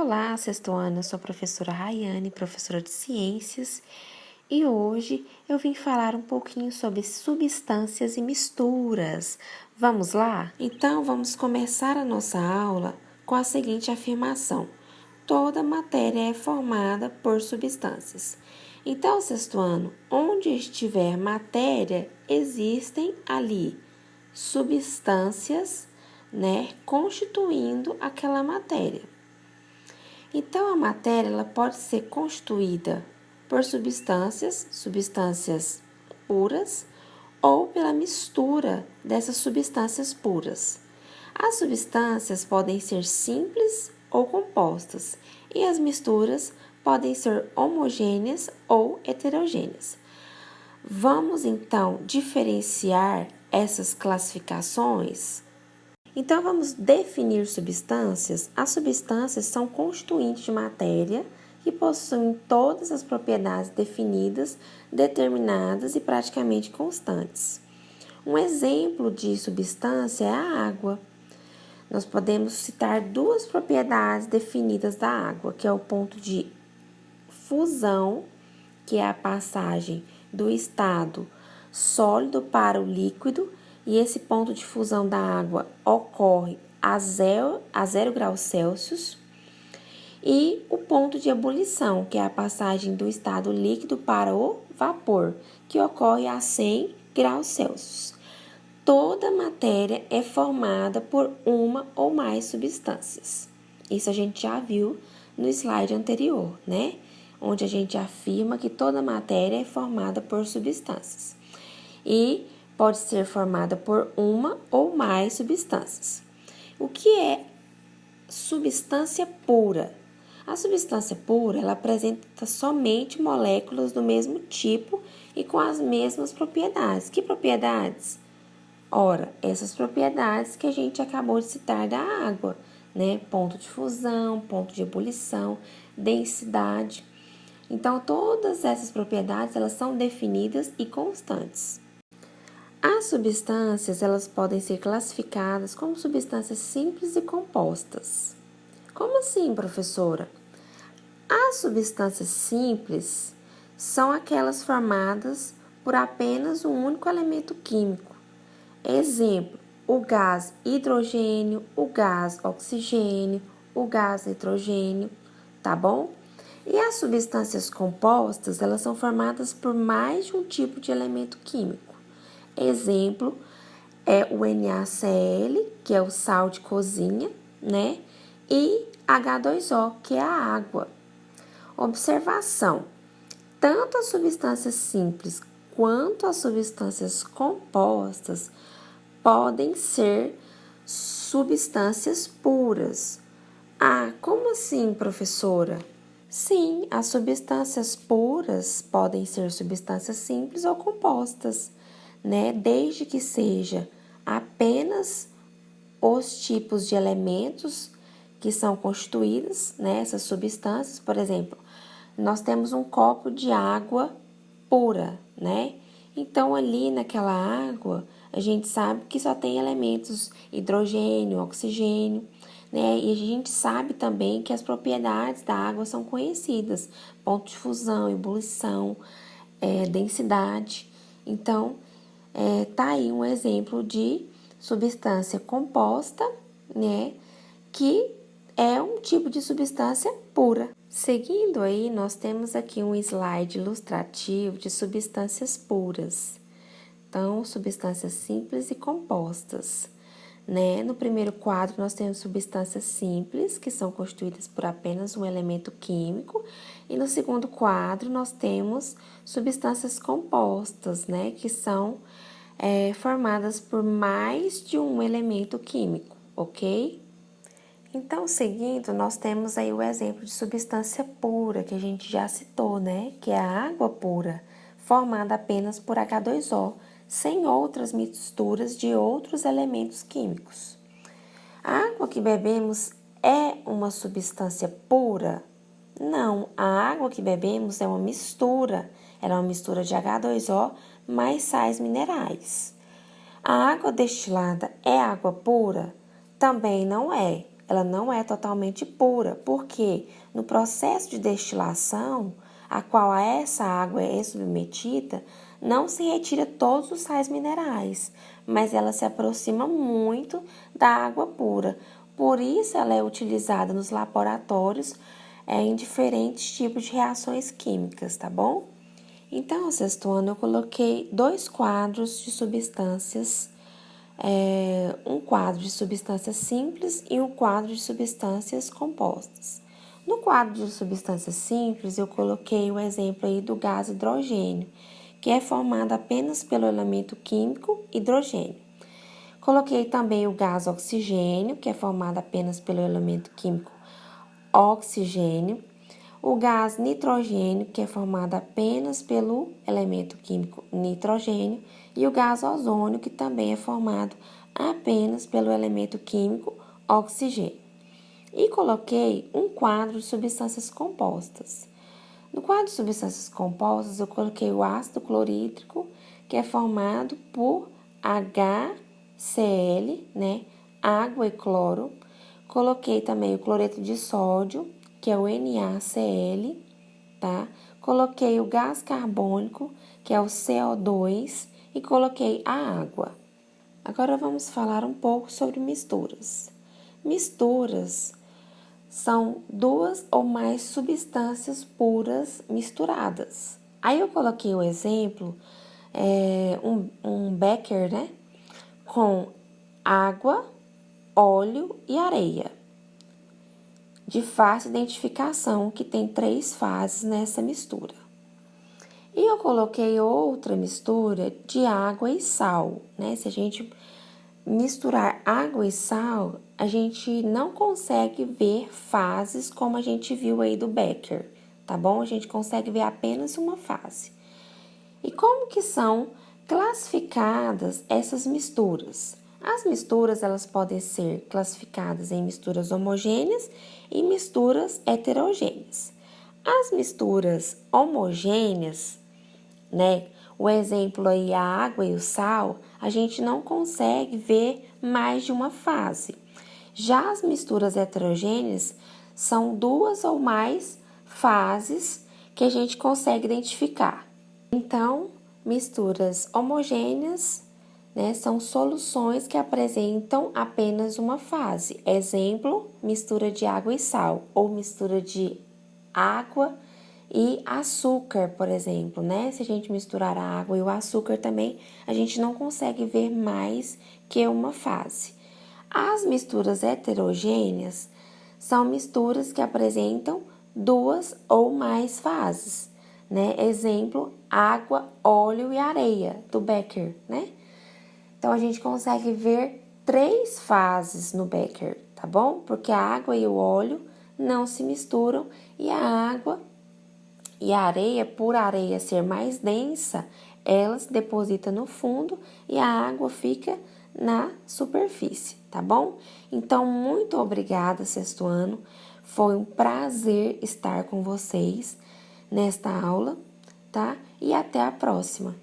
Olá, sexto ano, eu sou a professora Rayane, professora de Ciências, e hoje eu vim falar um pouquinho sobre substâncias e misturas. Vamos lá? Então, vamos começar a nossa aula com a seguinte afirmação: toda matéria é formada por substâncias. Então, sexto ano, onde estiver matéria, existem ali substâncias, constituindo aquela matéria. Então, a matéria ela pode ser constituída por substâncias puras, ou pela mistura dessas substâncias puras. As substâncias podem ser simples ou compostas, e as misturas podem ser homogêneas ou heterogêneas. Vamos então diferenciar essas classificações? Então, vamos definir substâncias. As substâncias são constituintes de matéria que possuem todas as propriedades definidas, determinadas e praticamente constantes. Um exemplo de substância é a água. Nós podemos citar duas propriedades definidas da água, que é o ponto de fusão, que é a passagem do estado sólido para o líquido, e esse ponto de fusão da água ocorre a 0 graus Celsius, e o ponto de ebulição, que é a passagem do estado líquido para o vapor, que ocorre a 100 graus Celsius. Toda matéria é formada por uma ou mais substâncias. Isso a gente já viu no slide anterior, onde a gente afirma que toda matéria é formada por substâncias. E pode ser formada por uma ou mais substâncias. O que é substância pura? A substância pura, ela apresenta somente moléculas do mesmo tipo e com as mesmas propriedades. Que propriedades? Ora, essas propriedades que a gente acabou de citar da água, Ponto de fusão, ponto de ebulição, densidade. Então, todas essas propriedades, elas são definidas e constantes. As substâncias, elas podem ser classificadas como substâncias simples e compostas. Como assim, professora? As substâncias simples são aquelas formadas por apenas um único elemento químico. Exemplo, o gás hidrogênio, o gás oxigênio, o gás nitrogênio, tá bom? E as substâncias compostas, elas são formadas por mais de um tipo de elemento químico. Exemplo, é o NaCl, que é o sal de cozinha, E H2O, que é a água. Observação: tanto as substâncias simples quanto as substâncias compostas podem ser substâncias puras. Ah, como assim, professora? Sim, as substâncias puras podem ser substâncias simples ou compostas, Desde que seja apenas os tipos de elementos que são constituídos, essas substâncias. Por exemplo, nós temos um copo de água pura, Então, ali naquela água, a gente sabe que só tem elementos hidrogênio, oxigênio, E a gente sabe também que as propriedades da água são conhecidas: ponto de fusão, ebulição, densidade. Então, tá aí um exemplo de substância composta, que é um tipo de substância pura. Seguindo aí, nós temos aqui um slide ilustrativo de substâncias puras. Então, substâncias simples e compostas, No primeiro quadro, nós temos substâncias simples, que são constituídas por apenas um elemento químico. E no segundo quadro, nós temos substâncias compostas, Que são formadas por mais de um elemento químico, ok? Então, seguindo, nós temos aí o exemplo de substância pura, que a gente já citou, Que é a água pura, formada apenas por H2O, sem outras misturas de outros elementos químicos. A água que bebemos é uma substância pura? Não, a água que bebemos é uma mistura. Ela é uma mistura de H2O mais sais minerais. A água destilada é água pura? Também não é. ela não é totalmente pura, porque no processo de destilação, a qual a essa água é submetida, não se retira todos os sais minerais, mas ela se aproxima muito da água pura. Por isso, ela é utilizada nos laboratórios em diferentes tipos de reações químicas, tá bom? Então, sexto ano, eu coloquei 2 quadros de substâncias, um quadro de substâncias simples e um quadro de substâncias compostas. No quadro de substâncias simples, eu coloquei o exemplo aí do gás hidrogênio, que é formado apenas pelo elemento químico hidrogênio. Coloquei também o gás oxigênio, que é formado apenas pelo elemento químico oxigênio. O gás nitrogênio, que é formado apenas pelo elemento químico nitrogênio. E o gás ozônio, que também é formado apenas pelo elemento químico oxigênio. E coloquei um quadro de substâncias compostas. No quadro de substâncias compostas, eu coloquei o ácido clorídrico, que é formado por HCl, né? Água e cloro. Coloquei também o cloreto de sódio, que é o NaCl, tá? Coloquei o gás carbônico, que é o CO2, e coloquei a água. Agora vamos falar um pouco sobre misturas. Misturas são 2 ou mais substâncias puras misturadas. Aí eu coloquei o exemplo, um becker, né? Com água, óleo e areia. De fácil identificação, que tem 3 fases nessa mistura. E eu coloquei outra mistura de água e sal, né? Se a gente misturar água e sal, a gente não consegue ver fases como a gente viu aí do Becker, tá bom? A gente consegue ver apenas uma fase. E como que são classificadas essas misturas? As misturas, elas podem ser classificadas em misturas homogêneas e misturas heterogêneas. As misturas homogêneas, né? O exemplo aí, a água e o sal, a gente não consegue ver mais de uma fase. Já as misturas heterogêneas são 2 ou mais fases que a gente consegue identificar. Então, misturas homogêneas, né, são soluções que apresentam apenas uma fase. Exemplo, mistura de água e sal, ou mistura de água e açúcar, por exemplo, né? Se a gente misturar a água e o açúcar também, a gente não consegue ver mais que uma fase. As misturas heterogêneas são misturas que apresentam 2 ou mais fases, né? Exemplo, água, óleo e areia, do Becker, né? Então, a gente consegue ver 3 fases no Becker, tá bom? Porque a água e o óleo não se misturam e a água e a areia, por a areia ser mais densa, ela se deposita no fundo e a água fica na superfície, tá bom? Então, muito obrigada, sexto ano. Foi um prazer estar com vocês nesta aula, tá? E até a próxima.